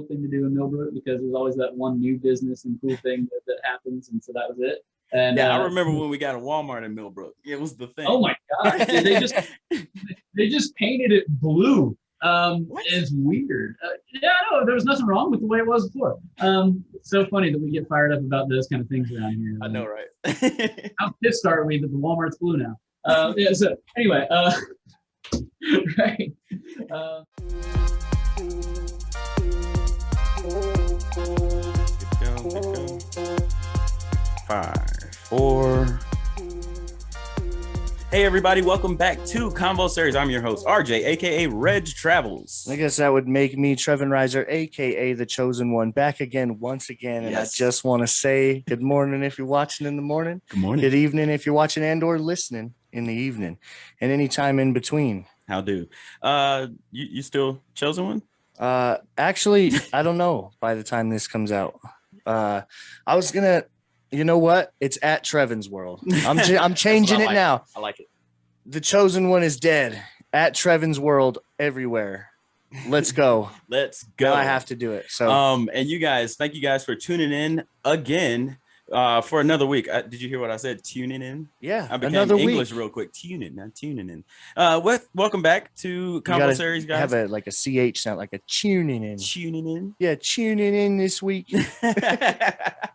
thing to do in Millbrook because there's always that one new business and cool thing that happens, and so that was it. And yeah, I remember when we got a Walmart in Millbrook. It was the thing. Oh my god, they just painted it blue. It's weird. Yeah, no, there was nothing wrong with the way it was before. It's so funny that we get fired up about those kind of things around here. I know, right? How pissed are we that the Walmart's blue now? Yeah. So anyway, right. Get going. 5, 4. Hey everybody, welcome back to Convo Series. I'm your host, RJ, aka Reg Travels. I guess that would make me Trevin Reiser, aka the Chosen One, back again once again. And Yes. I just want to say good morning if you're watching in the morning. Good morning. Good evening if you're watching and or listening in the evening, and any time in between. How do? You still Chosen One? Actually, I don't know by the time this comes out. I was gonna, you know what? It's at Trevin's World. I'm changing it now. I like it. The Chosen One is dead. At Trevin's World everywhere. Let's go. Let's go. Now I have to do it. So and you guys, thank you guys for tuning in again for another week. Did you hear what I said? Tuning in. yeah, I became another English week. real quick. Tuning in. Welcome back to You Convo gotta Series, guys. have a CH sound, like a tuning in. Tuning in. Yeah, tuning in this week.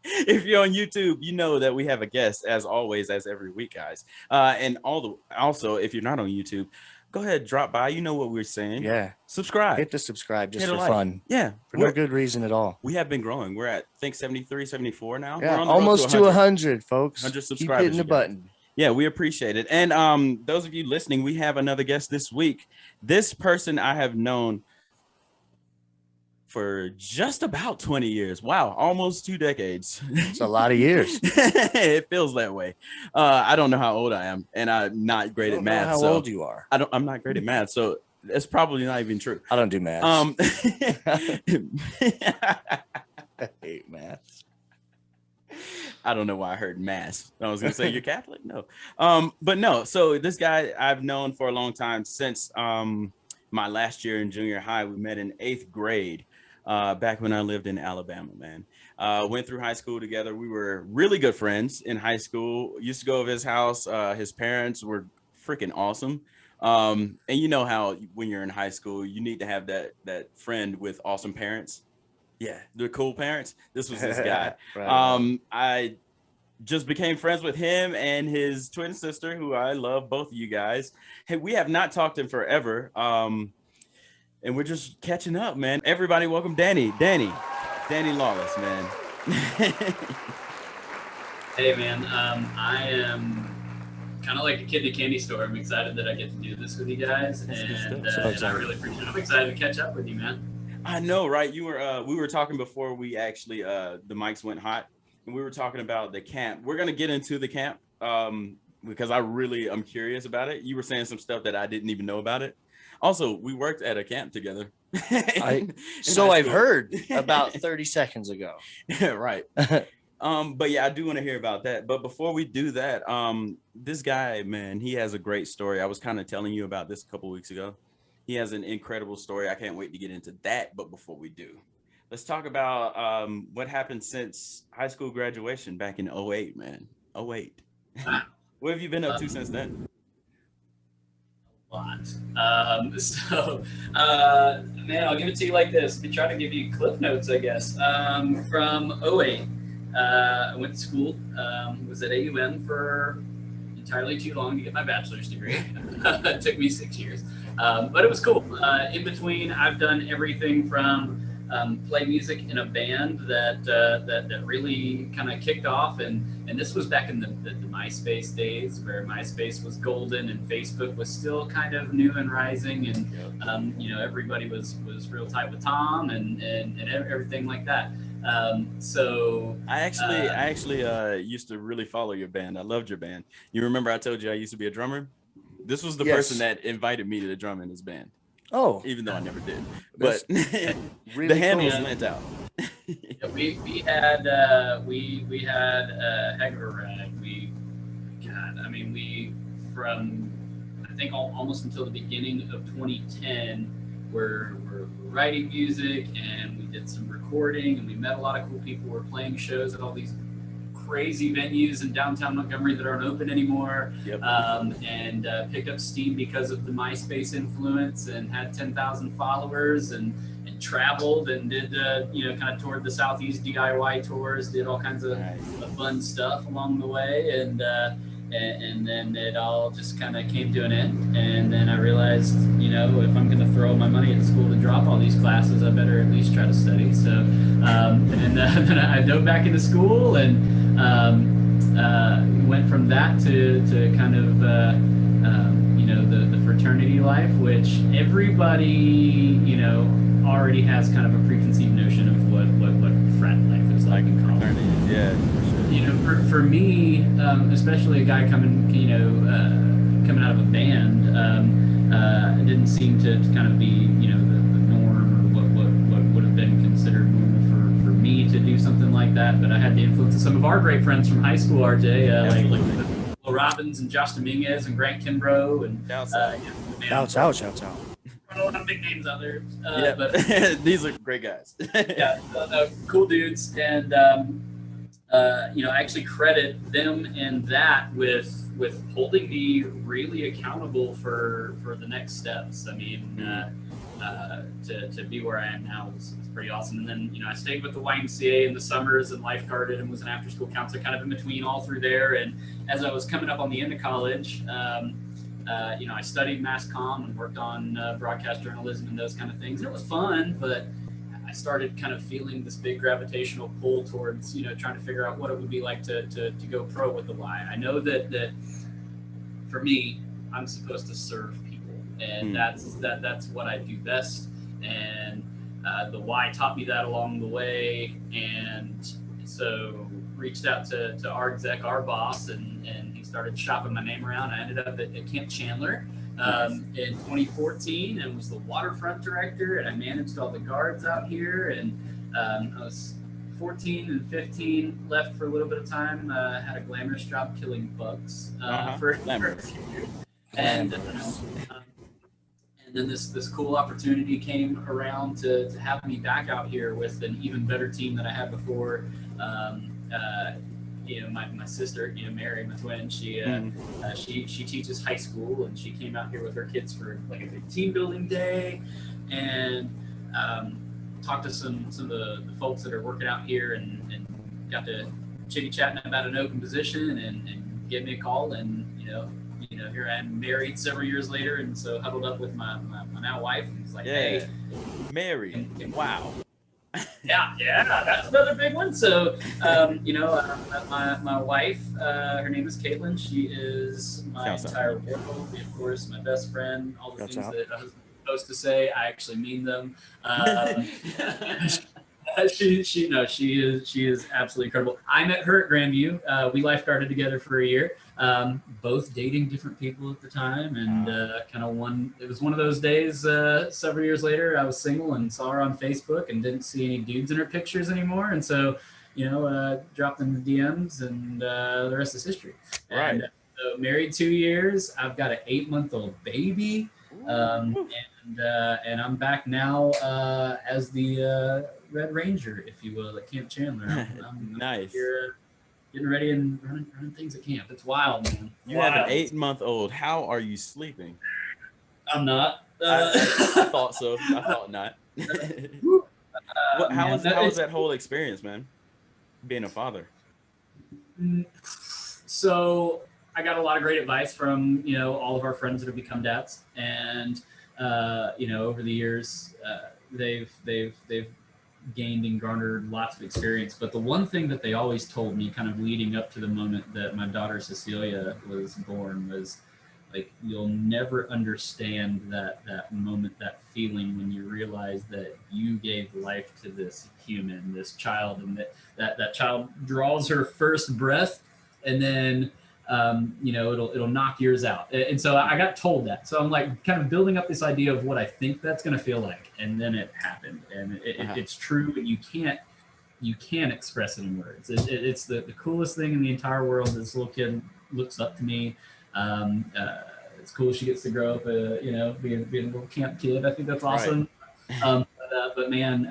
If you're on YouTube, you know that we have a guest as always, as every week, guys. And also, if you're not on YouTube, go ahead, drop by. You know what we're saying. Yeah, Subscribe. hit the subscribe just Hit a for like. fun. Yeah. For no good reason at all. We have been growing. We're at, I think, 73, 74 now. Yeah, We're on the road almost to 100, folks. 100 Keep subscribers, hitting the you guys. button. Yeah, we appreciate it. And those of you listening, we have another guest this week. This person I have known for just about 20 years. Wow, almost 2 decades. It's a lot of years. It feels that way. I don't know how old I am, and I'm not great I at don't know math. how so old you are. I'm not great at math, so it's probably not even true. I don't do math. I hate math. I don't know why I heard mass. I was gonna say you're Catholic. No, but no. So this guy I've known for a long time, since my last year in junior high. We met in 8th grade, back when I lived in Alabama. Man, went through high school together. We were really good friends in high school. Used to go over his house. His parents were freaking awesome. And you know how when you're in high school, you need to have that friend with awesome parents. Yeah, the cool parents. This was this guy. Right. I just became friends with him and his twin sister, who I love, both of you guys. Hey, we have not talked in forever. And we're just catching up, man. Everybody, welcome Danny Lawless, man. Hey man, I am kind of like a kid in a candy store. I'm excited that I get to do this with you guys, That's good and, stuff. and I really appreciate it. I'm excited to catch up with you, man. I know, right? You were we were talking before we actually the mics went hot, and we were talking about the camp. We're gonna get into the camp because I'm curious about it. You were saying some stuff that I didn't even know about it. Also, we worked at a camp together. So I've heard about 30 seconds ago. Right. But yeah, I do want to hear about that. But before we do that, this guy, man, he has a great story. I was kind of telling you about this a couple weeks ago. He has an incredible story. I can't wait to get into that. But before we do, let's talk about what happened since high school graduation back in 2008, man. 2008. What have you been up to since then? A lot. Man, I'll give it to you like this. Let me try to give you cliff notes, I guess. From 2008, I went to school, was at AUM for entirely too long to get my bachelor's degree. It took me 6 years. But it was cool. In between, I've done everything from play music in a band that really kind of kicked off, and this was back in the MySpace days, where MySpace was golden and Facebook was still kind of new and rising, and everybody was real tight with Tom and everything like that. So I actually used to really follow your band. I loved your band. You remember I told you I used to be a drummer? This was the person that invited me to drum in his band. Oh, Even though I never did, but really the hand was cool. lent out. yeah, we had a heck of a ride. We from I think almost until the beginning of 2010, were writing music, and we did some recording, and we met a lot of cool people. We're playing shows at all these crazy venues in downtown Montgomery that aren't open anymore. Yep. And picked up steam because of the MySpace influence, and had 10,000 followers, and traveled and did kind of toured the Southeast DIY tours, did all kinds of fun stuff along the way, and then it all just kind of came to an end. And then I realized, if I'm going to throw my money at school to drop all these classes, I better at least try to study. So then I dove back into school, and went from that to kind of the fraternity life, which everybody already has kind of a preconceived notion of what frat life is like in college. Yeah, for sure. For me, especially a guy coming out of a band, it didn't seem to kind of be the norm, or what would have been considered normal for me to do something like that. But I had the influence of some of our great friends from high school, RJ, like Will Robbins and Josh Dominguez and Grant Kimbrough, and Shouts out. a lot of big names out there. But these are great guys. Cool dudes, and I actually credit them and that with holding me really accountable for the next steps. I mean, to be where I am now was pretty awesome. And then I stayed with the YMCA in the summers and lifeguarded and was an after-school counselor, kind of in between all through there. And as I was coming up on the end of college, I studied mass comm and worked on broadcast journalism and those kind of things. And it was fun, but I started kind of feeling this big gravitational pull towards, trying to figure out what it would be like to go pro with the Y. I know that for me, I'm supposed to serve people, and that's what I do best. And the Y taught me that along the way. And so reached out to our exec, our boss, and he started shopping my name around. I ended up at Camp Chandler in 2014 and was the waterfront director, and I managed all the guards out here. And I was 14 and 15, left for a little bit of time, had a glamorous job killing bugs for a few years. And then this cool opportunity came around to have me back out here with an even better team than I had before. My sister, Mary, my twin, she teaches high school, and she came out here with her kids for like a big team building day, and talked to some of the folks that are working out here, and got to chitty chatting about an open position, and gave me a call, and here I am, married several years later, and so huddled up with my now wife, and was like, hey, married, wow. Yeah, that's another big one. So, my wife, her name is Caitlin. She is my entire world, of course, my best friend. All the things that I was supposed to say, I actually mean them. She is absolutely incredible. I met her at Grandview. We lifeguarded together for a year, both dating different people at the time, and it was one of those days several years later. I was single and saw her on Facebook and didn't see any dudes in her pictures anymore, and so dropped in the DMs, and the rest is history. Right. And, so married 2 years. I've got an 8-month-old baby, and I'm back now as the Red Ranger, if you will, at Camp Chandler. I'm nice. Here, getting ready and running things at camp. It's wild, man. You have an 8-month-old. How are you sleeping? I'm not. I thought so. I thought not. How was that whole experience, man? Being a father. So I got a lot of great advice from all of our friends that have become dads, and over the years they've gained and garnered lots of experience. But the one thing that they always told me, kind of leading up to the moment that my daughter Cecilia was born, was like, you'll never understand that moment, that feeling when you realize that you gave life to this human, this child, and that child draws her first breath, and then it'll knock yours out. And so I got told that. So I'm like kind of building up this idea of what I think that's going to feel like. And then it happened, and it's true, and you can't express it in words. It's the coolest thing in the entire world. This little kid looks up to me. It's cool. She gets to grow up, being a little camp kid. I think that's Right. awesome. But man,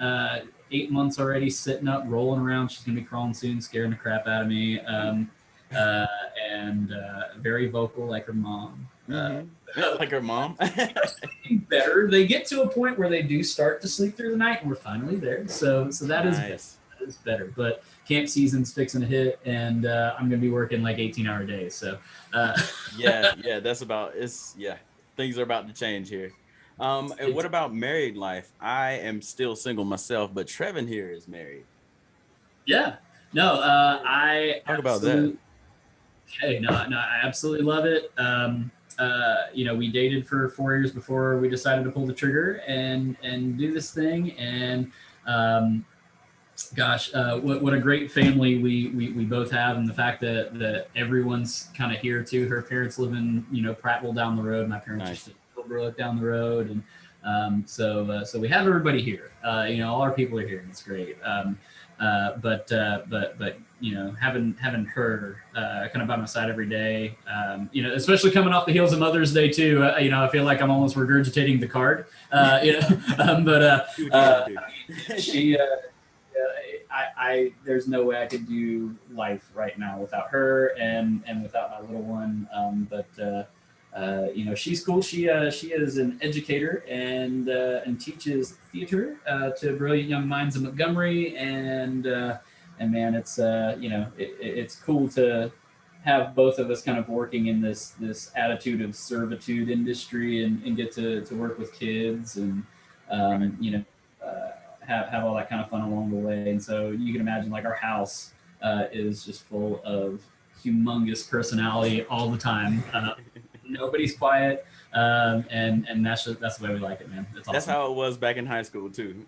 8 months already, sitting up, rolling around. She's gonna be crawling soon, scaring the crap out of me. And very vocal like her mom. Like her mom. Better. They get to a point where they do start to sleep through the night, and we're finally there. So that is better. Nice. That is better. But camp season's fixing to hit, and I'm gonna be working like 18-hour days. So yeah, things are about to change here. And what about married life? I am still single myself, but Trevin here is married. yeah, no, I Talk about that. Hey, no, I absolutely love it. We dated for 4 years before we decided to pull the trigger and do this thing. And what a great family we both have, and the fact that everyone's kind of here too. Her parents live in Prattville down the road. My parents Nice. are still in Silver down the road, and so we have everybody here. All our people are here, and it's great. But having her kind of by my side every day, especially coming off the heels of Mother's Day too. I feel like I'm almost regurgitating the card. She. There's no way I could do life right now without her and without my little one. She's cool. She is an educator and teaches theater to brilliant young minds in Montgomery. And man, it's cool to have both of us kind of working in this attitude of servitude industry and get to work with kids and have all that kind of fun along the way. And so you can imagine like our house is just full of humongous personality all the time. Nobody's quiet. And that's the way we like it, man. It's awesome. That's how it was back in high school too.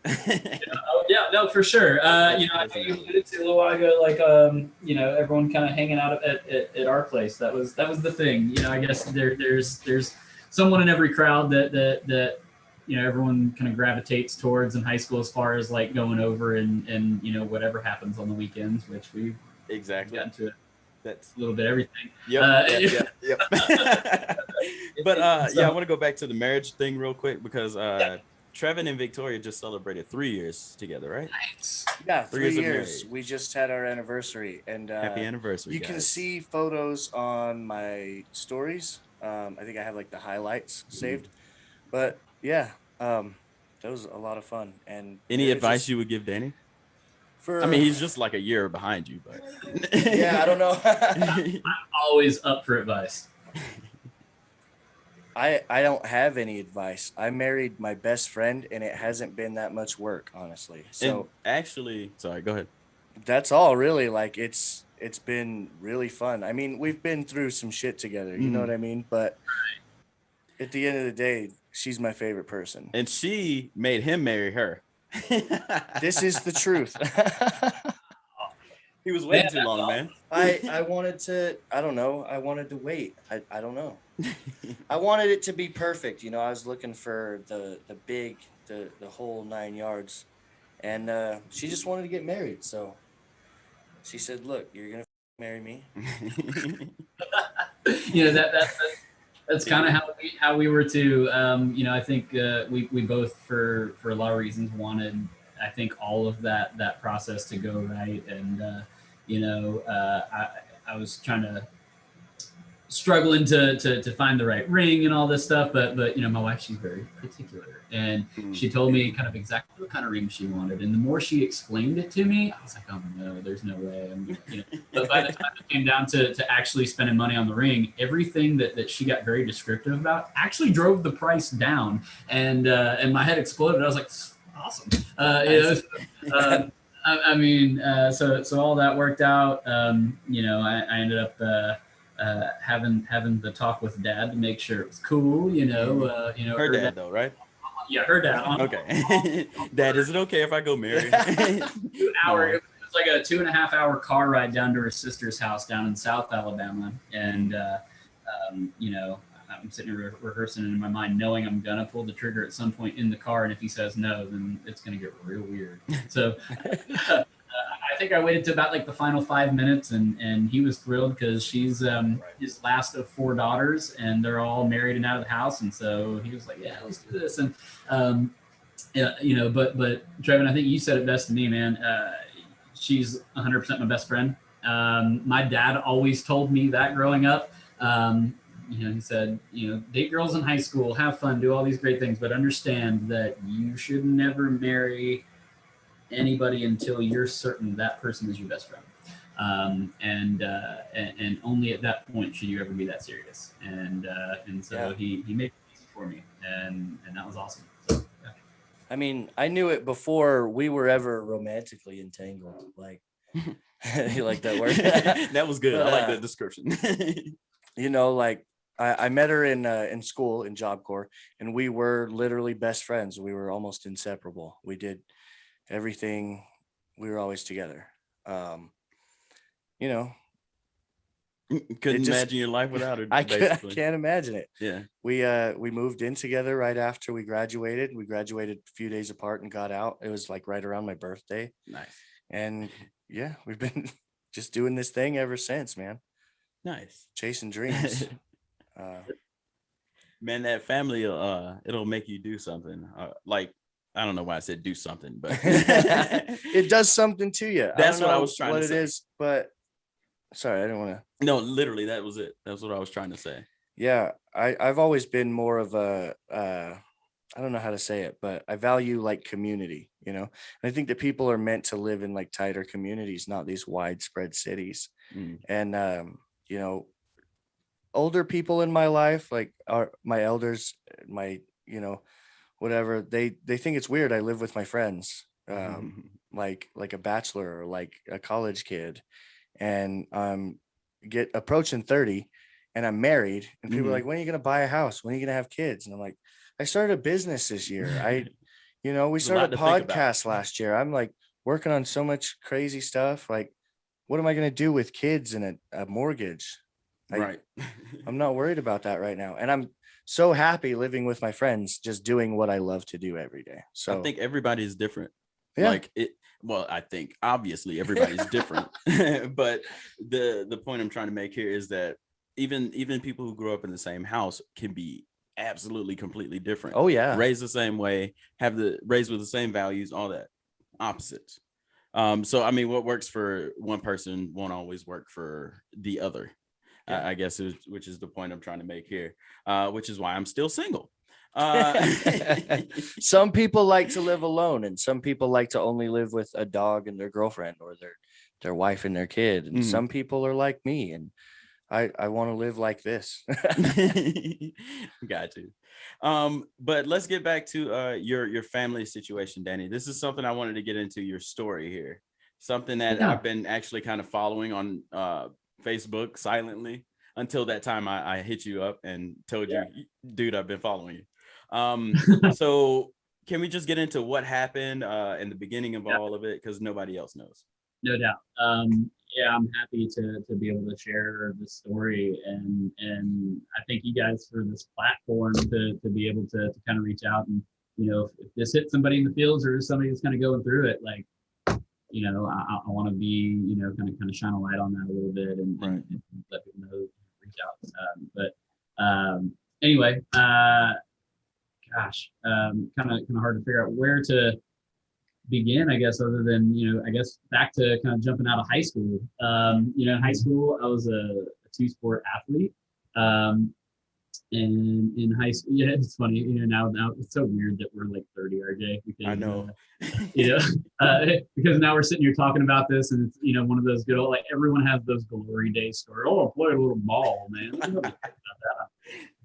No, for sure. I you alluded to a little while ago, like, everyone kind of hanging out at our place. That was the thing. I guess there's someone in every crowd that everyone kind of gravitates towards in high school as far as like going over and whatever happens on the weekends, which we've exactly gotten to it. That's a little bit everything. Yep. But I want to go back to the marriage thing real quick because Trevin and Victoria just celebrated 3 years together, right? Nice. Yeah, 3 3 years. years. We just had our anniversary, and Happy anniversary! You guys. can see photos on my stories. I think I have like the highlights saved, but yeah, that was a lot of fun. And any advice you would give Danny? I mean, he's just like a year behind you, but yeah, I don't know. I'm always up for advice. I don't have any advice. I married my best friend, and it hasn't been that much work, honestly. So and actually, sorry, go ahead. That's all really. Like it's been really fun. I mean, we've been through some shit together, you know what I mean? But at the end of the day, she's my favorite person. And she made him marry her. This is the truth. He was waiting too long, man. I wanted to, I don't know. I wanted to wait. I don't know. I wanted it to be perfect. I was looking for the whole 9 yards, and she just wanted to get married. So she said, look, you're going to marry me. That's kind of how we were too. I think we both for a lot of reasons wanted, I think, all of that process to go right. And I was trying to struggling to find the right ring and all this stuff, but my wife, she's very particular, and she told me kind of exactly what kind of ring she wanted. And the more she explained it to me, I was like, oh no, there's no way. But by the time it came down to actually spending money on the ring, everything that she got very descriptive about actually drove the price down, and my head exploded. I was like, awesome. So all that worked out. I ended up having the talk with Dad to make sure it was cool. Her dad though, right? Yeah, her dad. Okay. Dad, is it okay if I go marry? It was like a 2.5-hour car ride down to her sister's house down in South Alabama, and I'm sitting here rehearsing in my mind, knowing I'm gonna pull the trigger at some point in the car, and if he says no, then it's gonna get real weird. So I I think I waited to about like the final 5 minutes, and he was thrilled because she's his last of 4 daughters, and they're all married and out of the house, and so he was like, yeah, let's do this. And yeah, but Trevin, I think you said it best to me, man. She's 100% my best friend. My dad always told me that growing up. He said, date girls in high school, have fun, do all these great things, but understand that you should never marry anybody until you're certain that person is your best friend. And only at that point should you ever be that serious. And so he made it easy for me, and that was awesome. So, yeah. I mean, I knew it before we were ever romantically entangled. Like, you like that word? That was good. But, I like that description. Like I met her in school in Job Corps, and we were literally best friends. We were almost inseparable. We did everything. We were always together. Couldn't imagine your life without her. I can't imagine it. Yeah. We moved in together right after we graduated. We graduated a few days apart and got out. It was like right around my birthday. Nice. And yeah, we've been just doing this thing ever since, man. Nice. Chasing dreams. Man, that family, it'll make you do something. Like, I don't know why I said do something, but it does something to you. That's what I was trying to say. What it is, but sorry, I didn't want to. No, literally, that was it. That's what I was trying to say. Yeah, I've always been more of a, I don't know how to say it, but I value like community, And I think that people are meant to live in like tighter communities, not these widespread cities. And, older people in my life, like my elders, my, whatever, they think it's weird I live with my friends, like a bachelor or like a college kid, and get approaching 30 and I'm married, and people are like, when are you going to buy a house? When are you going to have kids? And I'm like, I started a business this year. We started a podcast last year. I'm like working on so much crazy stuff. Like, what am I going to do with kids and a mortgage? Right. I'm not worried about that right now. And I'm so happy living with my friends, just doing what I love to do every day. So I think everybody is different. Yeah. I think obviously everybody's different, but the point I'm trying to make here is that even people who grow up in the same house can be absolutely completely different. Oh yeah. Raised the same way, raised with the same values, all that, opposites. So I mean, what works for one person won't always work for the other. Yeah. I guess, which is the point I'm trying to make here, which is why I'm still single. Some people like to live alone, and some people like to only live with a dog and their girlfriend, or their wife and their kid. And some people are like me, and I want to live like this. Got to. But let's get back to your family situation, Danny. This is something I wanted to get into, your story here. Something that I've been actually kind of following on Facebook silently until that time I hit you up and told you, dude, I've been following you. So can we just get into what happened in the beginning of all of it? Because nobody else knows. No doubt. I'm happy to be able to share the story, and I thank you guys for this platform to be able to kind of reach out, and if this hits somebody in the fields or somebody that's kind of going through it, like I want to be kind of shine a light on that a little bit and let people know, reach out. Anyway, gosh, kind of hard to figure out where to begin, I guess, other than back to kind of jumping out of high school. In high school I was a two-sport athlete, and in high school, it's funny, now it's so weird that we're like 30, RJ, because I know. Because now we're sitting here talking about this, and it's one of those good old, like, everyone has those glory days stories. I played a little ball, man.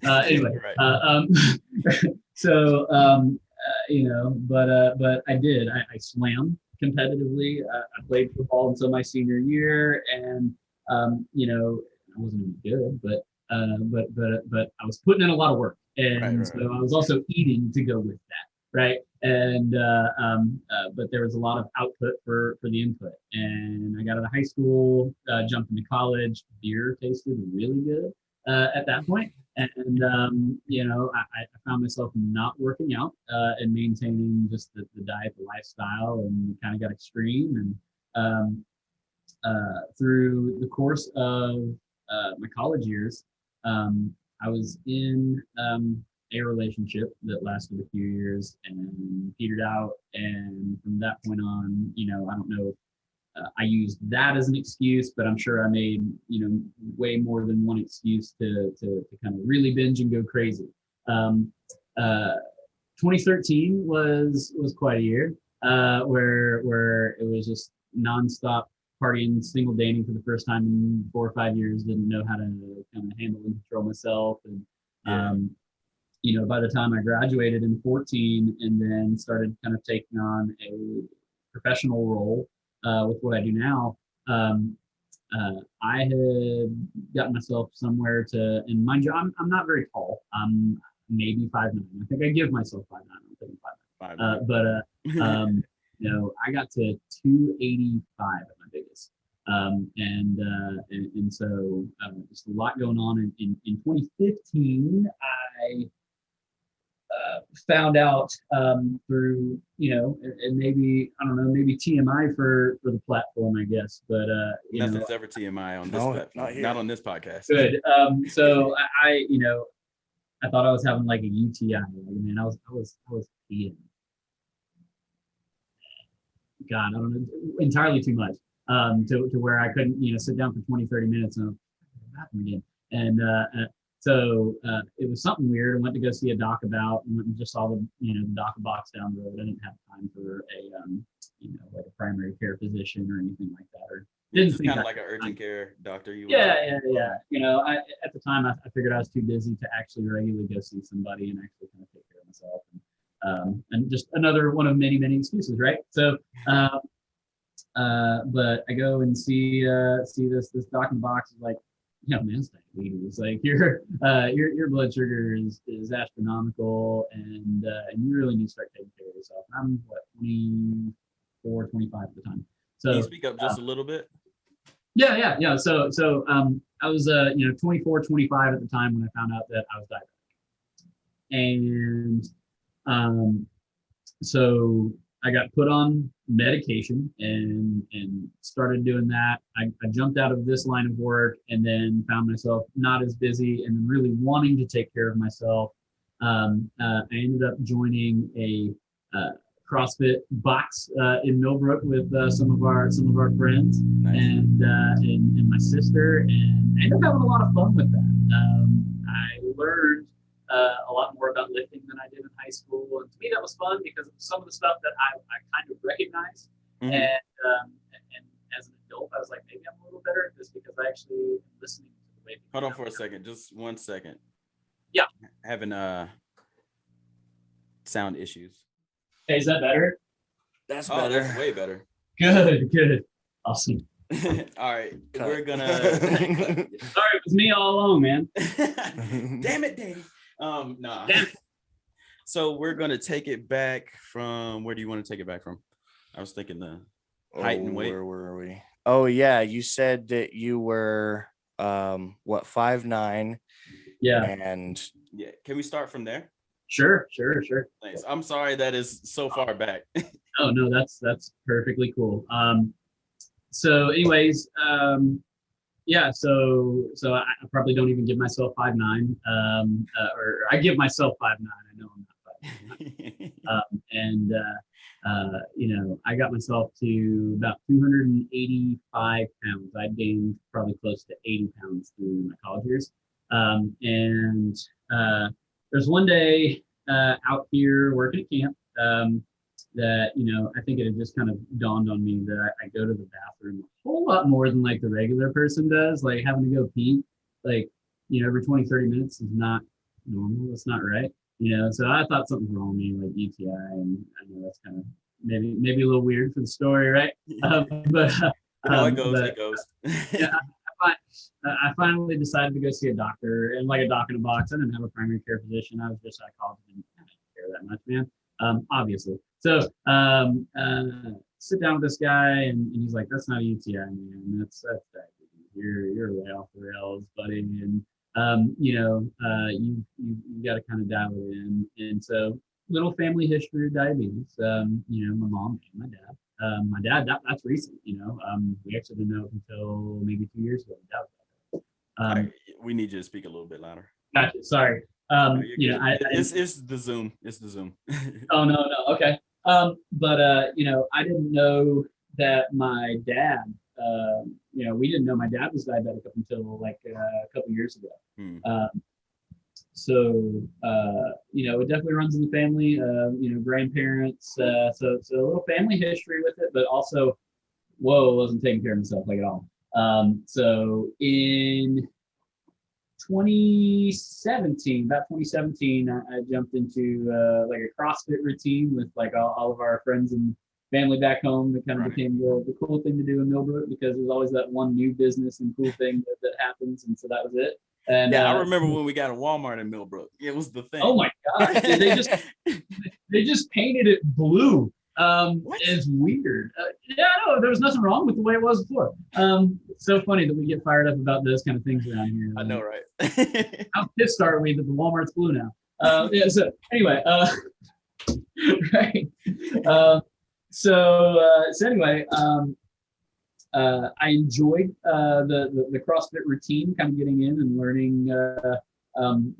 Anyway, so but I did. I swam competitively. I played football until my senior year, and I wasn't any good, but I was putting in a lot of work, and so I was also eating to go with that, right? And but there was a lot of output for the input, and I got out of high school, jumped into college. Beer tasted really good at that point. And I found myself not working out and maintaining just the diet, the lifestyle, and kind of got extreme. through the course of my college years, I was in a relationship that lasted a few years and petered out. And from that point on, I don't know. I used that as an excuse, but I'm sure I made, way more than one excuse to kind of really binge and go crazy. Um, uh, 2013 was quite a year where it was just nonstop partying, single dating for the first time in 4 or 5 years. Didn't know how to kind of handle and control myself, and by the time I graduated in 14, and then started kind of taking on a professional role with what I do now. I had gotten myself somewhere to, and mind you, I'm not very tall. I'm maybe 5'9". I think I give myself 5'9". I'm thinking 5'9". I got to 285 at my biggest. And so just a lot going on. In 2015, I found out through, and maybe, I don't know, maybe TMI for the platform, I guess. But nothing's ever TMI on this platform, not on this podcast. Good. So I thought I was having like a UTI. Man, I was peeing. God, I don't know, entirely too much. To where I couldn't, sit down for 20, 30 minutes and bathroom again. And so it was something weird. I went to go see a doc about, and went and just saw the doc box down the road. I didn't have time for a, like a primary care physician or anything like that. Or didn't think kind of like an urgent care doctor. Yeah. At the time, I figured I was too busy to actually regularly go see somebody and actually kind of take care of myself. And just another one of many, many excuses, right? So, but I go and see this doc in the box. Is like, man, it's diabetes. Like your blood sugar is astronomical, and you really need to start taking care of yourself. I'm 24, 25 at the time. So can you speak up just a little bit? Yeah. So I was 24, 25 at the time when I found out that I was diabetic, and so I got put on medication and started doing that. I jumped out of this line of work and then found myself not as busy and really wanting to take care of myself. I ended up joining a CrossFit box in Millbrook with some of our friends. Nice. and my sister, and I ended up having a lot of fun with that. I learned a lot more about lifting than I did in high school, and to me that was fun because of some of the stuff that I kind of recognized. Mm-hmm. And as an adult, I was like, maybe I'm a little better at this because I actually am listening to the way. Hold on for a second, just 1 second. Yeah, having sound issues. Hey, is that better? That's better. That's way better. Good. Awesome. All right, we're gonna. Sorry, it was me all along, man. Damn it, Danny. Nah. Damn it. So we're gonna take it back from. Where do you want to take it back from? I was thinking the height and weight. Where were we? Oh yeah, you said that you were 5'9". Yeah. And yeah, can we start from there? Sure. Thanks. I'm sorry that is so far back. Oh no, that's perfectly cool. So anyways, yeah, so I probably don't even give myself 5'9", or I give myself 5'9". I know I'm not 5'9". I got myself to about 285 pounds. I gained probably close to 80 pounds through my college years. There's one day out here working at camp that, I think it had just kind of dawned on me that I go to the bathroom a whole lot more than like the regular person does. Like having to go pee, like, every 20, 30 minutes is not normal. It's not right. So I thought something was wrong with me, like UTI, and I know that's kind of maybe a little weird for the story, right? But it goes. Yeah, I finally decided to go see a doctor, and like a doc in a box. I didn't have a primary care physician. I was just psychologist. I didn't care that much, man. Obviously. So sit down with this guy, and he's like, "That's not a UTI, man. That's diabetes. You're way off the rails, buddy. And you got to kind of dial it in." And so, little family history of diabetes. My mom and my dad. My dad, that's recent, we actually didn't know until maybe 2 years ago. We need you to speak a little bit louder. Gotcha. Sorry. No, you're good. It's the Zoom. It's the Zoom. Oh, no. Okay. But I didn't know that my dad, we didn't know my dad was diabetic up until like a couple years ago. So it definitely runs in the family, grandparents, so a little family history with it, but also, wasn't taking care of himself like at all. So in 2017, I jumped into like a CrossFit routine with like all of our friends and family back home. It kind of became the cool thing to do in Millbrook because there's always that one new business and cool thing that happens, and so that was it. And I remember when we got a Walmart in Millbrook. It was the thing. Oh my God! they just painted it blue. It's weird. No, there was nothing wrong with the way it was before. So funny that we get fired up about those kind of things around here. I know, right? How pissed are we that the Walmart's blue now? So anyway, right. So anyway, I enjoyed the CrossFit routine, kind of getting in and learning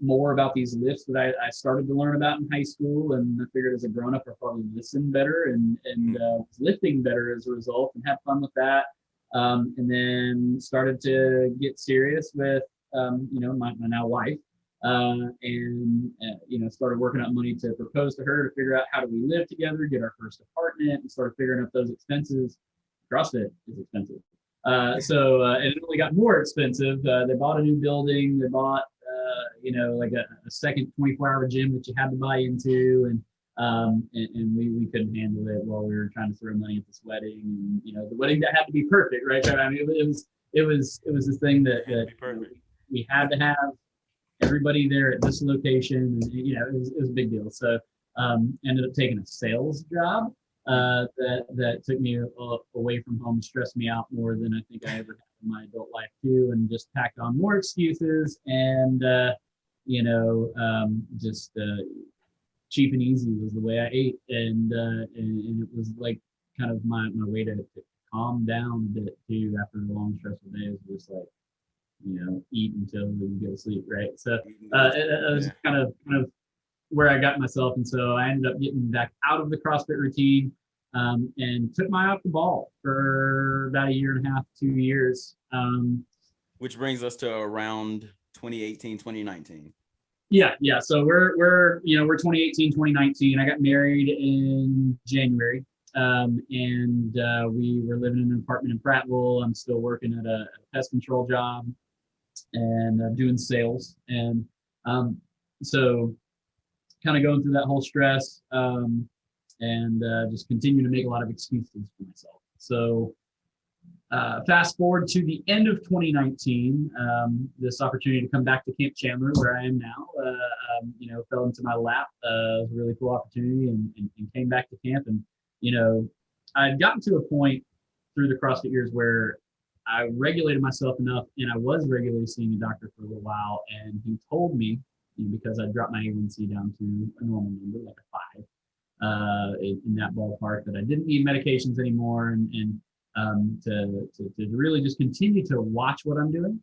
more about these lifts that I started to learn about in high school, and I figured as a grown-up I probably listen better and was lifting better as a result and have fun with that. And then started to get serious with my now wife, and started working out money to propose to her to figure out how do we live together, get our first apartment, and started figuring out those expenses. CrossFit is expensive. So it only got more expensive. They bought a new building. They bought, like a second 24-hour gym that you had to buy into. And we couldn't handle it while we were trying to throw money at this wedding. And, the wedding that had to be perfect, right? So, I mean, it was this thing that we had to have everybody there at this location. And, it was a big deal. So ended up taking a sales job. That took me away from home, stressed me out more than I think I ever had in my adult life too, and just tacked on more excuses and just cheap and easy was the way I ate, and it was like kind of my way to calm down a bit too after a long stressful day. It was just like eat until you go to sleep, right? So it was kind of where I got myself, and so I ended up getting back out of the CrossFit routine. And took my eye off the ball for about a year and a half, 2 years. Which brings us to around 2018, 2019. Yeah. So we're 2018, 2019. I got married in January, and we were living in an apartment in Prattville. I'm still working at a pest control job and doing sales, and so kind of going through that whole stress. And just continue to make a lot of excuses for myself. So fast forward to the end of 2019, this opportunity to come back to Camp Chandler, where I am now, fell into my lap. It was a really cool opportunity, and came back to camp. And, I'd gotten to a point through the CrossFit years where I regulated myself enough, and I was regularly seeing a doctor for a little while, and he told me, because I dropped my A1C down to a normal number, like a 5, in that ballpark, that I didn't need medications anymore, and to really just continue to watch what I'm doing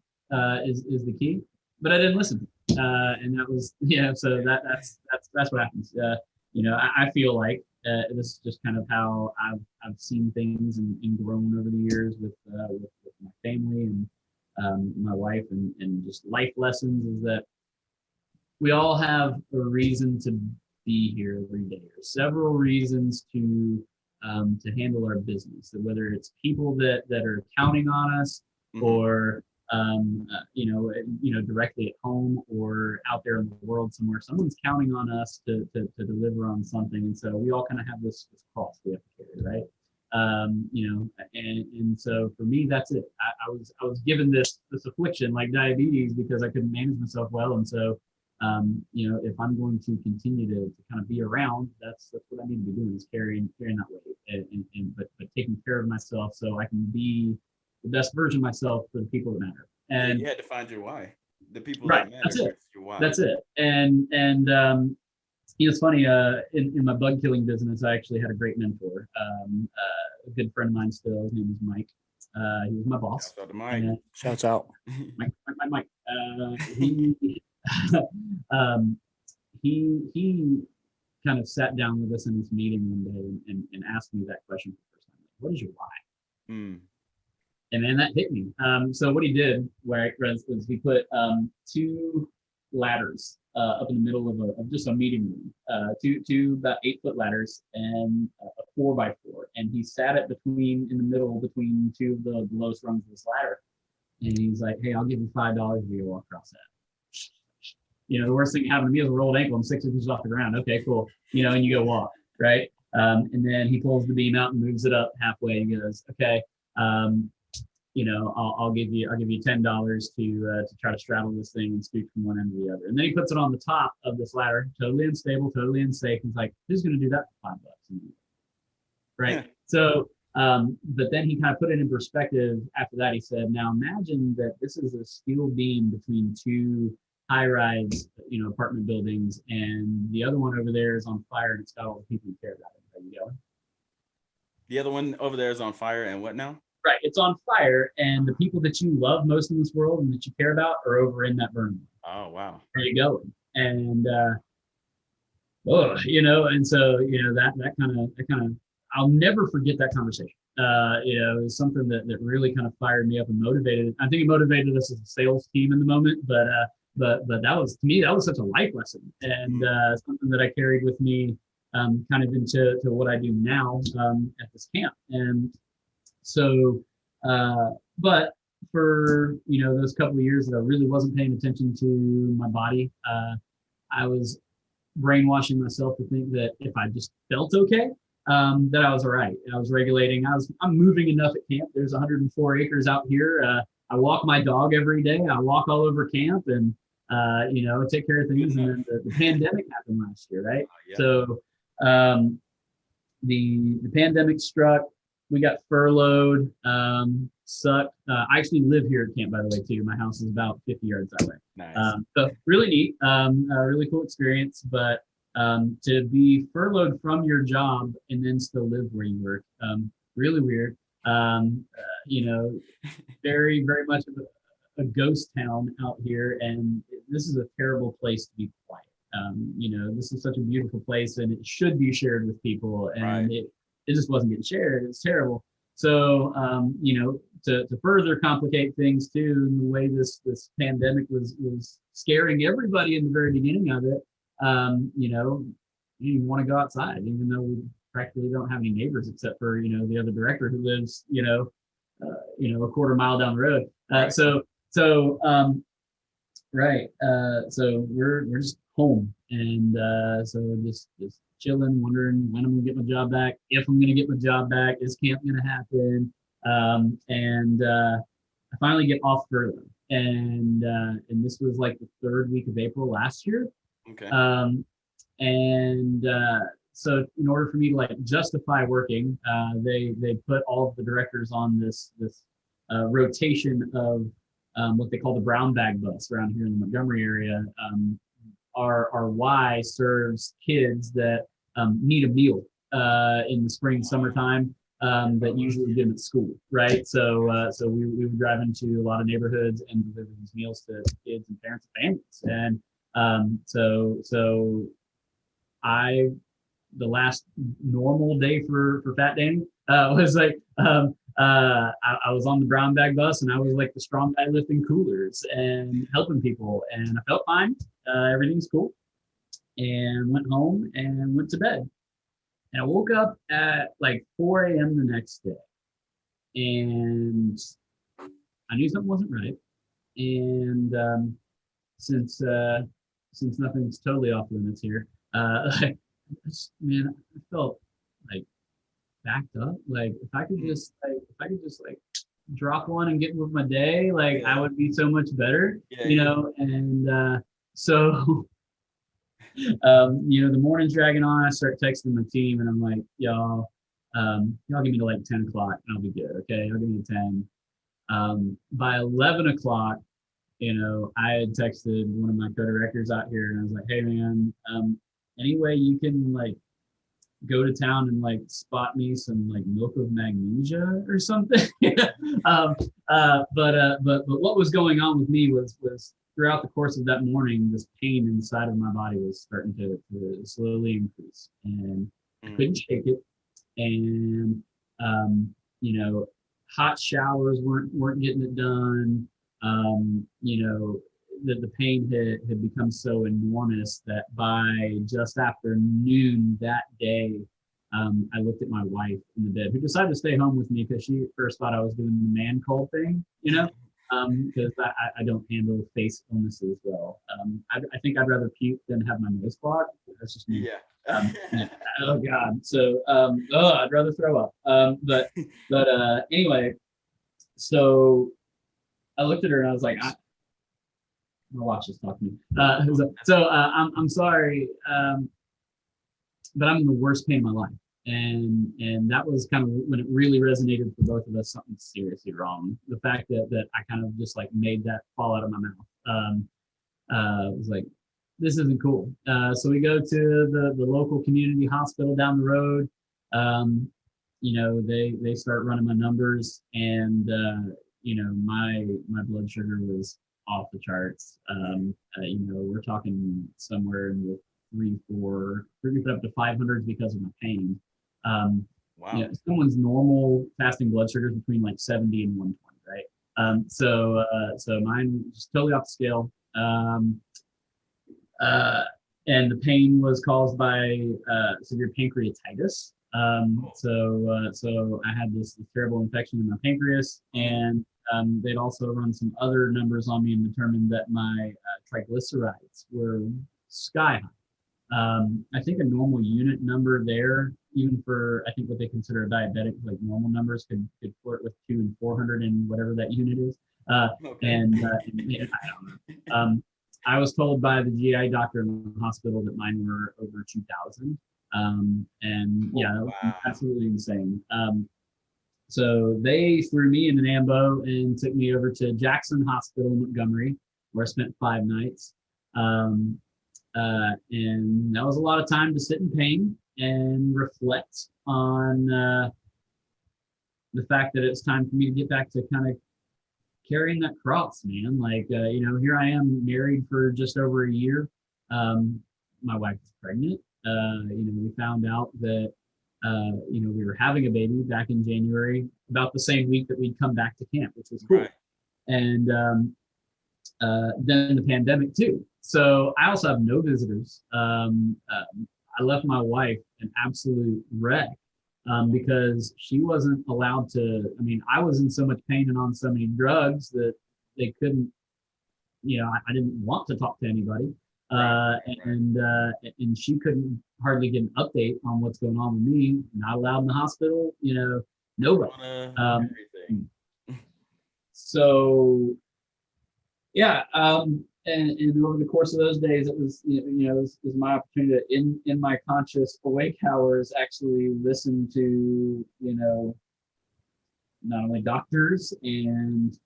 is the key. But I didn't listen, and that was So that's what happens. I feel like this is just kind of how I've seen things and grown over the years with my family and my wife and just life lessons, is that we all have a reason to be here every day, or several reasons to handle our business. So whether it's people that are counting on us, or directly at home or out there in the world somewhere, someone's counting on us to deliver on something. And so we all kind of have this cross we have to carry, right? And so for me, that's it. I was given this affliction like diabetes because I couldn't manage myself well, and so if I'm going to continue to kind of be around, that's what I need to be doing, is carrying that weight, but taking care of myself so I can be the best version of myself for the people that matter. And you had to find your why. The people right, that matter. that's it. Your why. That's it. And it's funny. In my bug killing business, I actually had a great mentor good friend of mine still. His name is Mike. He was my boss. Shout out to Mike. Shouts out. Mike. He kind of sat down with us in this meeting one day and asked me that question for the first time. What is your why? Mm. And then that hit me. So what he did was he put two ladders up in the middle of just a meeting room, two about 8-foot ladders and a 4x4. And he sat it in the middle between two of the lowest rungs of this ladder. And he's like, hey, I'll give you $5 if you walk across that. You know, the worst thing that happened to me is a rolled ankle. I'm 6 inches off the ground. Okay, cool. You know, and you go walk, right? And then he pulls the beam out and moves it up halfway and goes, okay, you know, I'll give you $10 to try to straddle this thing and scoot from one end to the other. And then he puts it on the top of this ladder, totally unstable, totally unsafe. He's like, who's going to do that for $5? Right. Yeah. So, but then he kind of put it in perspective after that. He said, now imagine that this is a steel beam between two high-rise, you know, apartment buildings, and the other one over there is on fire and it's got all the people you care about. There you go. The other one over there is on fire, and what now? Right, it's on fire, and the people that you love most in this world and that you care about are over in that burning. Oh wow! There you go. And you know, and so you know that kind of I'll never forget that conversation. You know, it was something that really kind of fired me up and motivated. I think it motivated us as a sales team in the moment, but that was, to me, that was such a life lesson, and something that I carried with me kind of into what I do now at this camp. And so, but for, you know, those couple of years that I really wasn't paying attention to my body, I was brainwashing myself to think that if I just felt okay, that I was all right. I was regulating. I'm moving enough at camp. There's 104 acres out here. I walk my dog every day. I walk all over camp and, you know, take care of things. And then the pandemic happened last year, right? Yeah. So the pandemic struck. We got furloughed, sucked. I actually live here at camp, by the way, too. My house is about 50 yards that way. Nice. So really neat, a really cool experience. But to be furloughed from your job and then still live where you work, really weird. You know, very, very much of a ghost town out here. And this is a terrible place to be quiet. You know, this is such a beautiful place and it should be shared with people. And right. It just wasn't getting shared. It's terrible. So, you know, to further complicate things too, in the way this pandemic was scaring everybody in the very beginning of it, you know, you didn't want to go outside, even though we practically don't have any neighbors except for, you know, the other director who lives, you know, a quarter mile down the road. Right. So we're just home, and so just chilling, wondering when I'm gonna get my job back, if I'm gonna get my job back, is camp gonna happen? And I finally get off furlough, and this was like the 3rd week of April last year. Okay. So in order for me to like justify working, they put all of the directors on this rotation of what they call the brown bag bus around here in the Montgomery area. Our Y serves kids that need a meal in the spring, summertime, that usually get them at school, right? So we would drive into a lot of neighborhoods and deliver these meals to kids and parents and families. And so the last normal day for Fat Danny was like, I was on the brown bag bus and I was like the strong guy lifting coolers and helping people, and I felt fine. Everything's cool, and went home and went to bed. And I woke up at like 4 a.m. the next day, and I knew something wasn't right. And since nothing's totally off limits here, man, I felt like backed up. Like if I could just drop one and get with my day, like I would be so much better, you know. And so you know, the morning's dragging on. I start texting my team and I'm like, y'all give me to like 10 o'clock and I'll be good. Okay, I'll give you 10. By 11 o'clock, you know, I had texted one of my co-directors out here and I was like, hey man, any way you can like go to town and like spot me some like milk of magnesia or something. But what was going on with me was throughout the course of that morning, this pain inside of my body was starting to slowly increase, and I couldn't shake it. And you know, hot showers weren't getting it done. You know, the pain had become so enormous that by just after noon that day, I looked at my wife in the bed, who decided to stay home with me because she first thought I was doing the man cold thing, you know, because I don't handle face illnesses well. I think I'd rather puke than have my nose clogged. That's just me. Yeah. Oh God. So I'd rather throw up. But anyway, so I looked at her and I was like, my watch is talking to me. I'm sorry, but I'm in the worst pain of my life. And that was kind of when it really resonated for both of us, something seriously wrong. The fact that I kind of just like made that fall out of my mouth. Was like, this isn't cool. So we go to the local community hospital down the road. You know, they start running my numbers, and you know, my blood sugar was off the charts. You know, we're talking somewhere in the 300 up to 500s because of my pain. Wow. You know, someone's normal fasting blood sugar is between like 70 and 120, right? So mine was totally off the scale. And the pain was caused by severe pancreatitis. So I had this terrible infection in my pancreas, and they'd also run some other numbers on me and determined that my triglycerides were sky high. I think a normal unit number there, even for I think what they consider a diabetic, like normal numbers could flirt with 200 and 400 and whatever that unit is. And I don't know. I was told by the GI doctor in the hospital that mine were over 2,000. And yeah, that was absolutely insane. So they threw me in an ambo and took me over to Jackson Hospital in Montgomery, where I spent 5 nights. And that was a lot of time to sit in pain and reflect on the fact that it's time for me to get back to kind of carrying that cross, man. Like, you know, here I am married for just over a year. My wife is pregnant. You know, we found out that, you know, we were having a baby back in January, about the same week that we'd come back to camp, which was cool. Right. And then the pandemic too. So I also have no visitors. I left my wife an absolute wreck because she wasn't allowed to. I mean, I was in so much pain and on so many drugs that they couldn't. You know, I didn't want to talk to anybody, and she couldn't hardly get an update on what's going on with me. Not allowed in the hospital. You know, nobody. So yeah, and over the course of those days, it was it was my opportunity to in my conscious awake hours actually listen to not only doctors and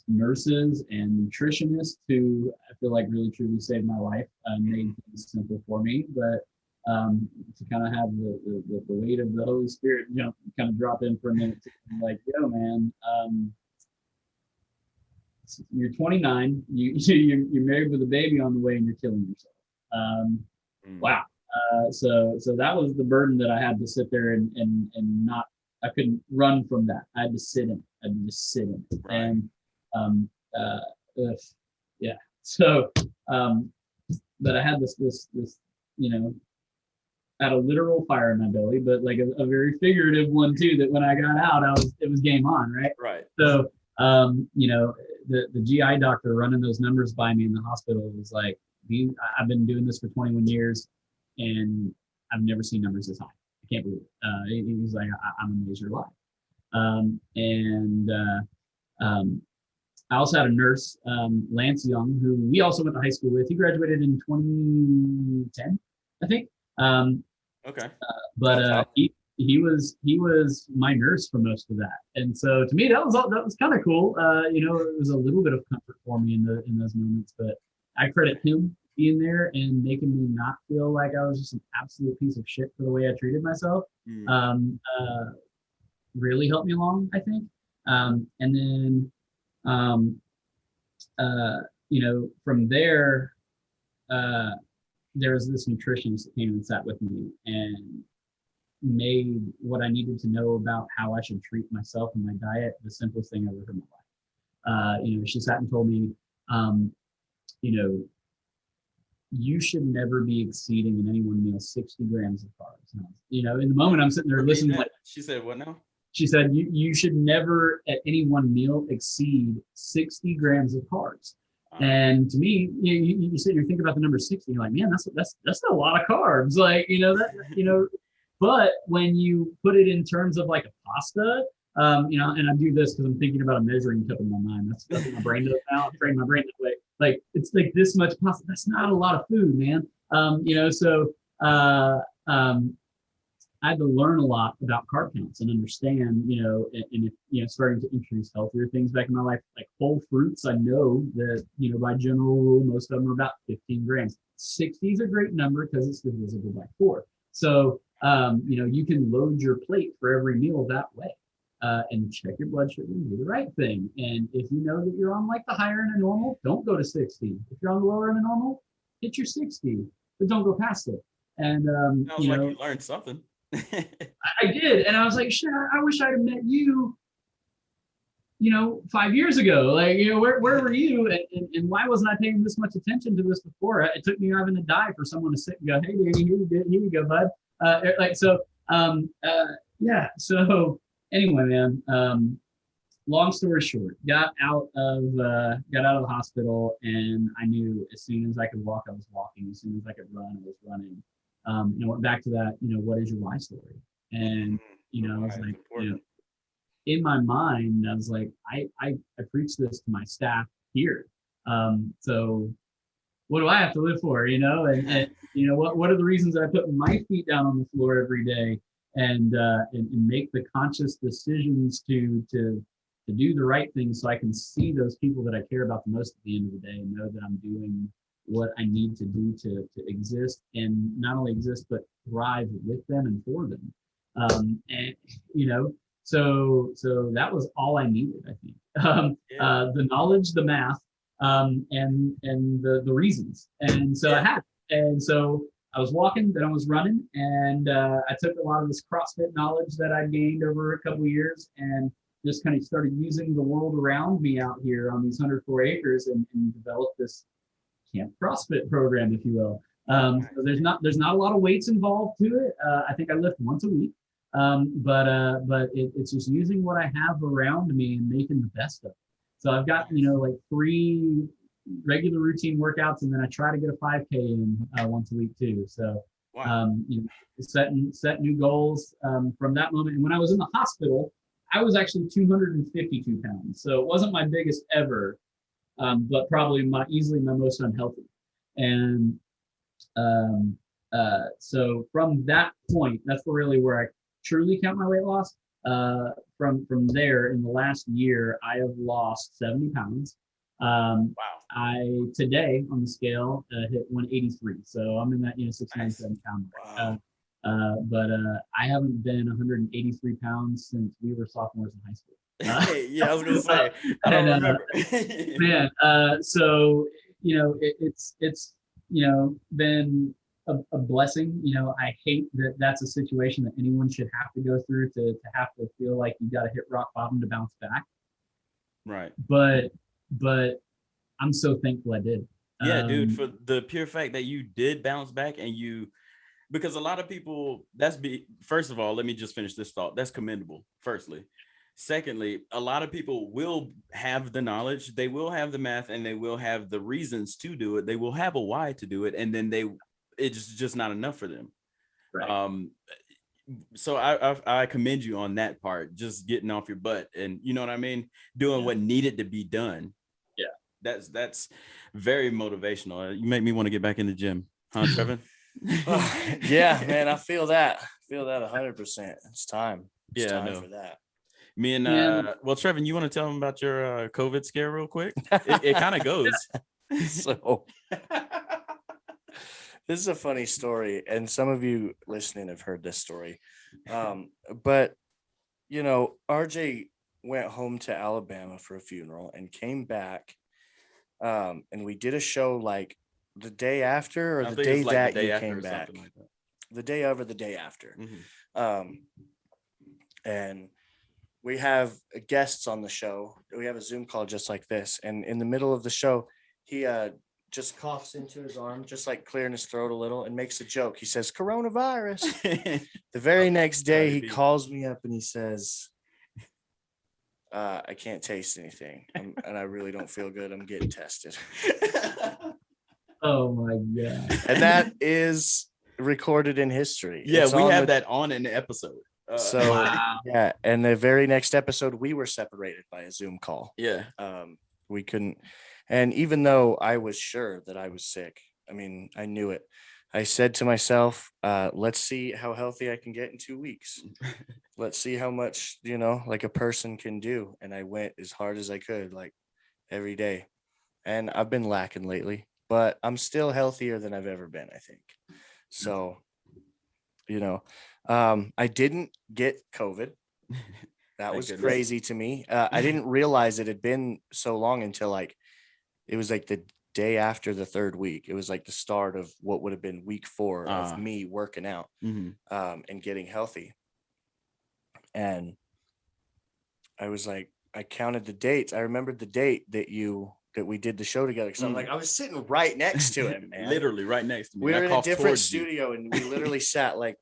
nurses and nutritionists who I feel like really truly saved my life, made things simple for me, but to kind of have the weight of the Holy Spirit kind of drop in for a minute to like, yo man, you're 29, you're married with a baby on the way, and you're killing yourself. Wow. So that was the burden that I had to sit there and not. I couldn't run from that. I had to sit in it. I had to just sit in it. Right. And yeah. So but I had this I had a literal fire in my belly, but like a very figurative one too, that when I got out, it was game on, right? Right. So the GI doctor running those numbers by me in the hospital was like, I've been doing this for 21 years and I've never seen numbers this high. I can't believe it. He was like, I'm amazed you're alive. I also had a nurse, Lance Young, who we also went to high school with. He graduated in 2010, I think. Okay. But he was my nurse for most of that, and so to me that was kind of cool. It was a little bit of comfort for me in those moments. But I credit him being there and making me not feel like I was just an absolute piece of shit for the way I treated myself, really helped me along, I think. And then, from there, there was this nutritionist that came and sat with me and made what I needed to know about how I should treat myself and my diet the simplest thing I've ever heard in my life. She sat and told me, you should never be exceeding in any one meal 60 grams of carbs. And in the moment I'm sitting there listening, like, she said, what now? She said, you should never at any one meal exceed 60 grams of carbs. And to me, you sit here and think about the number 60, you're like, man, that's a lot of carbs. Like, but when you put it in terms of like a pasta, and I do this because I'm thinking about a measuring cup in my mind. That's what my brain does now. I train my brain that way. Like, it's like this much pasta. That's not a lot of food, man. I had to learn a lot about carb counts and understand, and if, starting to introduce healthier things back in my life, like whole fruits. I know that, by general rule, most of them are about 15 grams. 60 is a great number because it's divisible by 4. So, you can load your plate for every meal that way, and check your blood sugar and do the right thing. And if you know that you're on like the higher end of normal, don't go to 60. If you're on the lower end of normal, hit your 60, but don't go past it. And, sounds like you learned something. I did, and I was like, shit, I wish I'd have met you, 5 years ago. Like, where were you, and why wasn't I paying this much attention to this before? It took me having to die for someone to sit and go, hey, Danny, here you go, bud. So anyway, man. Long story short, got out of the hospital, and I knew as soon as I could walk, I was walking. As soon as I could run, I was running. And I went back to that, what is your why story? And, I was like, in my mind, I was like, I preach this to my staff here. So what do I have to live for, and what are the reasons that I put my feet down on the floor every day and make the conscious decisions to do the right thing so I can see those people that I care about the most at the end of the day and know that I'm doing what I need to do to exist, and not only exist, but thrive with them and for them. So that was all I needed, I think. The knowledge, the math, and the reasons. And so I had, and so I was walking, then I was running, and I took a lot of this CrossFit knowledge that I gained over a couple of years and just kind of started using the world around me out here on these 104 acres and developed this camp CrossFit program, if you will. So there's not a lot of weights involved to it. I think I lift once a week, but it's just using what I have around me and making the best of it. So I've got like 3 regular routine workouts, and then I try to get a 5K in once a week too. So set new goals from that moment. And when I was in the hospital, I was actually 252 pounds, so it wasn't my biggest ever. But probably easily my most unhealthy. And so from that point, that's really where I truly count my weight loss. From there, in the last year, I have lost 70 pounds. Wow. I today on the scale hit 183, so I'm in that 697 pound mark. Wow. But I haven't been 183 pounds since we were sophomores in high school. Yeah, I was gonna say, I don't remember. Man, so it's been a blessing. I hate that that's a situation that anyone should have to go through to have to feel like you got to hit rock bottom to bounce back. Right. But I'm so thankful I did. Yeah, dude, for the pure fact that you did bounce back, and because a lot of people, first of all, let me just finish this thought. That's commendable, firstly. Secondly, a lot of people will have the knowledge, they will have the math, and they will have the reasons to do it. They will have a why to do it, and then it's just not enough for them. Right. So I commend you on that part, just getting off your butt and you know what I mean, doing what needed to be done. Yeah, that's very motivational. You make me want to get back in the gym, huh, Trevin? Yeah, man, I feel that 100%. It's time. It's time for that. Me and well, Trevin, you want to tell them about your COVID scare real quick? It kind of goes. So This is a funny story, and some of you listening have heard this story. But you know, RJ went home to Alabama for a funeral and came back. And we did a show like the day after or I the think day it's like that the day you after came or back. something like that. The day of or the day after. Mhm. Um, and we have guests on the show. We have a Zoom call just like this. And in the middle of the show, he just coughs into his arm, just like clearing his throat a little, and makes a joke. He says, coronavirus. The very next day, he calls me up and he says, I can't taste anything. And I really don't feel good. I'm getting tested. Oh my God. And that is recorded in history. Yeah, It's we on have the- that on in the episode. So Wow. yeah, and the very next episode, we were separated by a Zoom call. yeah, We couldn't, and even though I was sure that I was sick, I mean, I knew it. I said to myself, let's see how healthy I can get in 2 weeks. Let's see how much, like a person can do. And I went as hard as I could, like every day. And I've been lacking lately, but I'm still healthier than I've ever been, I think. So, I didn't get COVID. That Thank was goodness. crazy to me. I didn't realize it had been so long until it was like the day after the third week. It was like the start of what would have been week 4 of me working out Mhm. and getting healthy. And I was like, I counted the dates. I remembered the date that we did the show together. Because I'm like, I was sitting right next to him, man. Literally right next to me. We I were in a coughed different towards you. studio and we literally sat like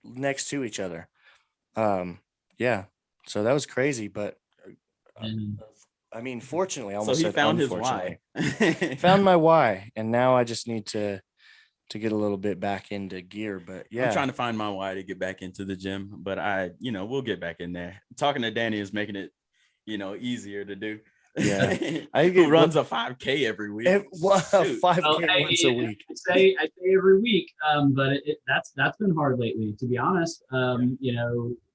next to each other. Yeah. So that was crazy, but I mean, fortunately, I So almost he said found his unfortunately. why. Found my why, and now I just need to get a little bit back into gear. But yeah, I'm trying to find my why to get back into the gym, but we'll get back in there. Talking to Danny is making it, easier to do. Yeah. Who runs a 5K every week? 5K once a week. I say every week, but that's been hard lately, to be honest.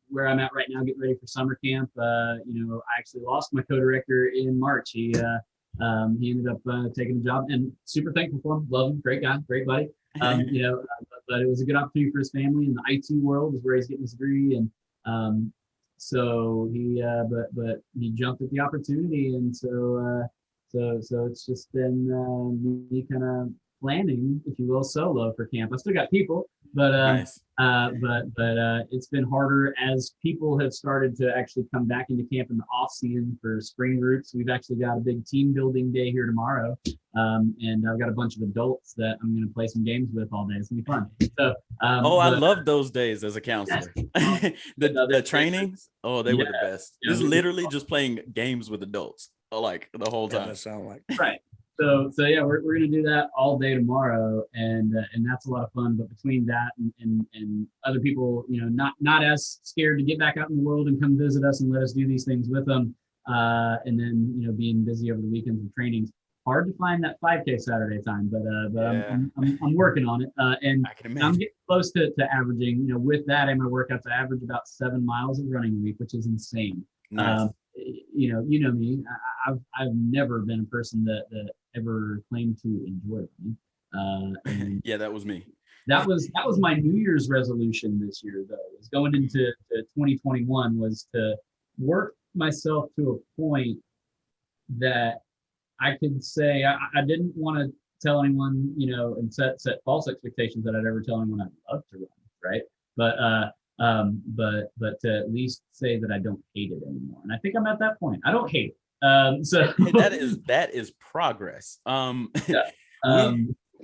Where I'm at right now, getting ready for summer camp. I actually lost my co-director in March. He ended up taking a job, and super thankful for him. Love him, great guy, great buddy. But it was a good opportunity for his family in the IT world, is where he's getting his degree, and so he but he jumped at the opportunity, and so it's just been me kind of planning, if you will, solo for camp. I still got people, but Nice. it's been harder as people have started to actually come back into camp in the off season for spring groups. We've actually got a big team building day here tomorrow, and I've got a bunch of adults that I'm going to play some games with all day. It's gonna be fun. So, I love those days as a counselor. the trainings, they were the best. Yeah. This is literally just playing games with adults, like the whole time. Sound like Right. So yeah, we're gonna do that all day tomorrow, and that's a lot of fun. But between that and other people, not as scared to get back out in the world and come visit us and let us do these things with them, and then being busy over the weekends and trainings, hard to find that 5K Saturday time. But Yeah. I'm working on it, and I can I'm imagine. getting close to averaging. With that in my workouts, I average about 7 miles of running a week, which is insane. Nice. You know me. I've never been a person that ever claimed to enjoy running. And Yeah, that was me. that was my New Year's resolution this year, though. Was going into 2021 was to work myself to a point that I could say I didn't want to tell anyone, and set false expectations that I'd ever tell anyone I'd love to run, right? But to at least say that I don't hate it anymore. And I think I'm at that point. I don't hate it. So that is progress. yeah.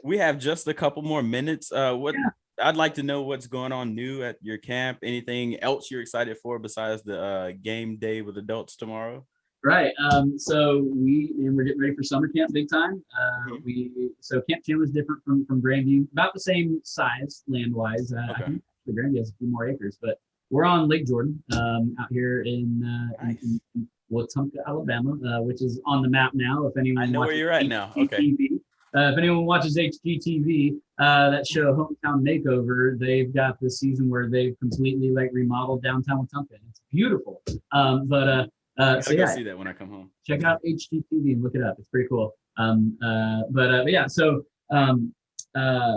We have just a couple more minutes. I'd like to know what's going on new at your camp. Anything else you're excited for besides the game day with adults tomorrow? Right. So we're getting ready for summer camp big time. So Camp Chandler is different from Grandview, about the same size land wise. I think the Grandview has a few more acres, but we're on Lake Jordan out here in Wetumpka, Alabama, which is on the map now. If anyone I know where you're at now. Okay. If anyone watches HGTV, that show Hometown Makeover, they've got this season where they've completely remodeled downtown Wetumpka. It's beautiful. Go see that when I come home. Check out HGTV and look it up. It's pretty cool.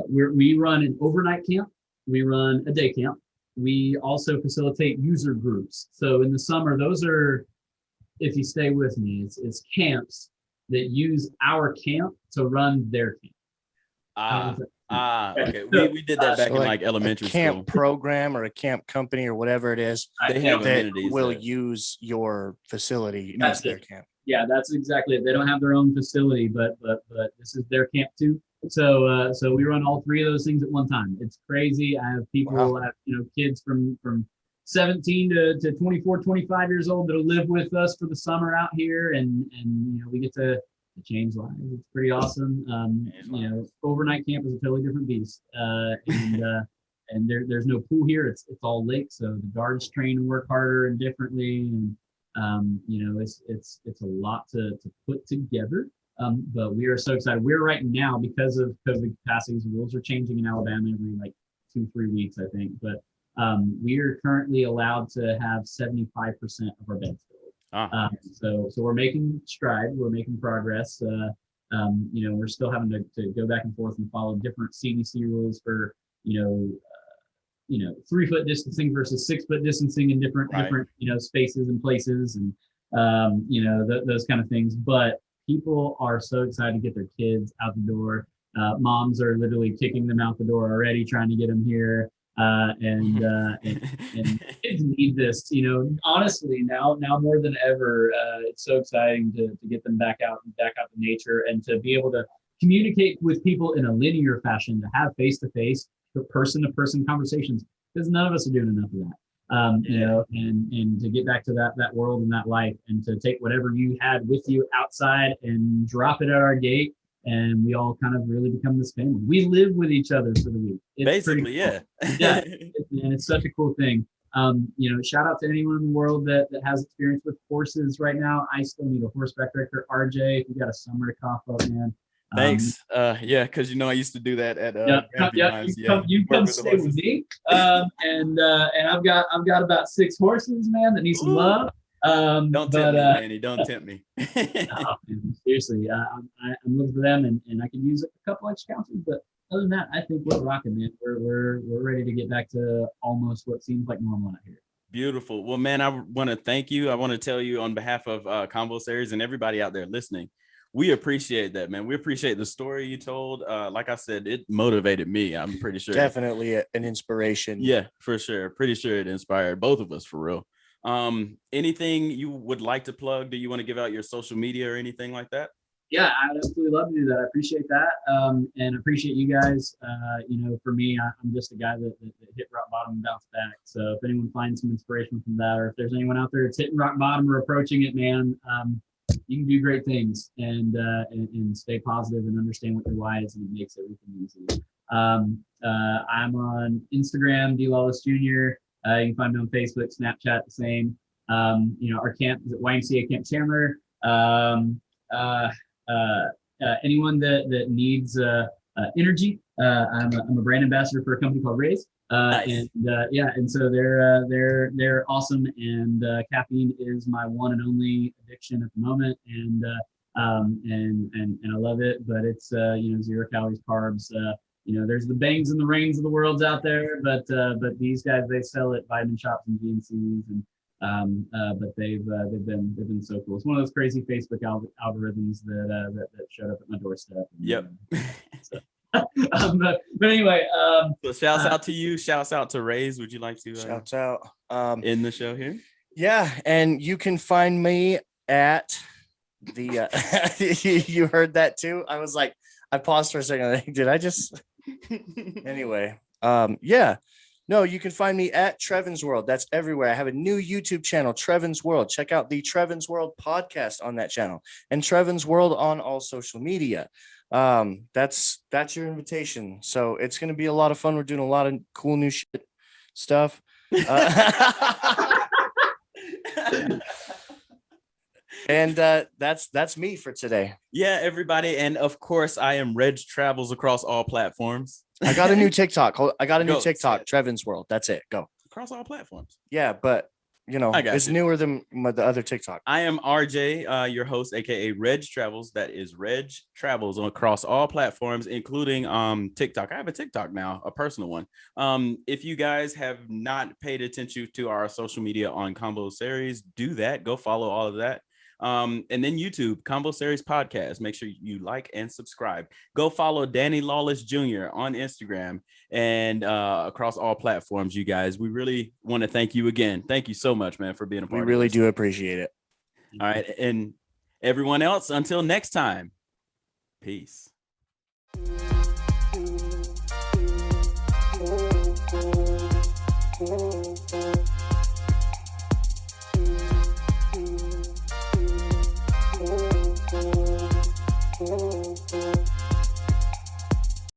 we run an overnight camp. We run a day camp. We also facilitate user groups. So in the summer, those are, if you stay with me, it's camps that use our camp to run their camp. Okay. We did that back So in like elementary a camp school. program or a camp company or whatever it is They have that amenities will there. use your facility, That's use their it. camp. Yeah, that's exactly it. They don't have their own facility, but this is their camp too. So we run all three of those things at one time. It's crazy. I have people, Wow. I have, kids from 17 to 24, 25 years old that'll live with us for the summer out here, and we get to change lives. It's pretty awesome. Overnight camp is a totally different beast, and there's no pool here. It's all lake, so the guards train and work harder and differently, and it's a lot to put together. But we are so excited. We're right now, because of COVID capacities, rules are changing in Alabama every like 2-3 weeks, I think. But we are currently allowed to have 75% of our beds filled. So we're making strides. We're making progress. We're still having to go back and forth and follow different CDC rules for 3-foot distancing versus 6-foot distancing in different spaces and places, and those kind of things. But people are so excited to get their kids out the door. Moms are literally kicking them out the door already, trying to get them here. And kids need this, honestly, now more than ever. It's so exciting to get them back out to nature, and to be able to communicate with people in a linear fashion, to have face-to-face, person-to-person conversations, because none of us are doing enough of that. And to get back to that world and that life, and to take whatever you had with you outside and drop it at our gate, and we all kind of really become this family. We live with each other for the week. It's basically, cool. Yeah. And it's such a cool thing. Shout out to anyone in the world that has experience with horses right now. I still need a horseback director. RJ, if you got a summer to cough up, man. Thanks. Because I used to do that at you come stay with me. And I've got about 6 horses, man, that need some love. Don't tempt me, Manny. Don't tempt me. Man, seriously, I'm looking for them, and I can use a couple extra counselors. But other than that, I think we're rocking, man. We're ready to get back to almost what seems like normal out here. Beautiful. Well, man, I want to thank you. I want to tell you on behalf of Convo Series and everybody out there listening, we appreciate that, man. We appreciate the story you told. Like I said, it motivated me. I'm pretty sure. Definitely an inspiration. Yeah, for sure. Pretty sure it inspired both of us, for real. Anything you would like to plug? Do you want to give out your social media or anything like that? Yeah, I'd absolutely love to do that. I appreciate that. And appreciate you guys. For me, I'm just a guy that hit rock bottom and bounced back. So if anyone finds some inspiration from that, or if there's anyone out there that's hitting rock bottom or approaching it, man, you can do great things, and stay positive and understand what your why is, and it makes everything easy. I'm on Instagram, D Lawless Jr. You can find me on Facebook, Snapchat, the same. Our camp is at YMCA Camp Chandler. Anyone that needs energy, I'm a brand ambassador for a company called Raise. Nice. And so they're awesome, and caffeine is my one and only addiction at the moment, and I love it, but it's 0 calories, carbs. There's the Bangs and the Reigns of the worlds out there, but these guys, they sell at vitamin shops and GNCs, and but they've been so cool. It's one of those crazy Facebook algorithms that showed up at my doorstep. Yep. But anyway, so shouts out to you. Shouts out to Raise. Would you like to shouts out in the show here? Yeah, and you can find me at the you heard that too. I was like, I paused for a second. Like, did I just anyway? No, you can find me at Trevin's World. That's everywhere. I have a new YouTube channel, Trevin's World. Check out the Trevin's World podcast on that channel, and Trevin's World on all social media. That's your invitation. So it's going to be a lot of fun. We're doing a lot of cool new stuff. And that's me for today. Yeah, everybody. And of course, I am Reg Travels across all platforms. I got a new TikTok. TikTok, Trevin's World. That's it. Go. Across all platforms. Yeah, but you know, I got it's you. newer than the other TikTok. I am RJ, your host, aka Reg Travels. That is Reg Travels across all platforms, including TikTok. I have a TikTok now, a personal one. If you guys have not paid attention to our social media on Combo Series, do that. Go follow all of that. And then YouTube, Combo Series Podcast. Make sure you like and subscribe. Go follow Danny Lawless Jr. on Instagram and across all platforms, you guys. We really want to thank you again. Thank you so much, man, for being a part We of really this. do appreciate it. All right. And everyone else, until next time, peace.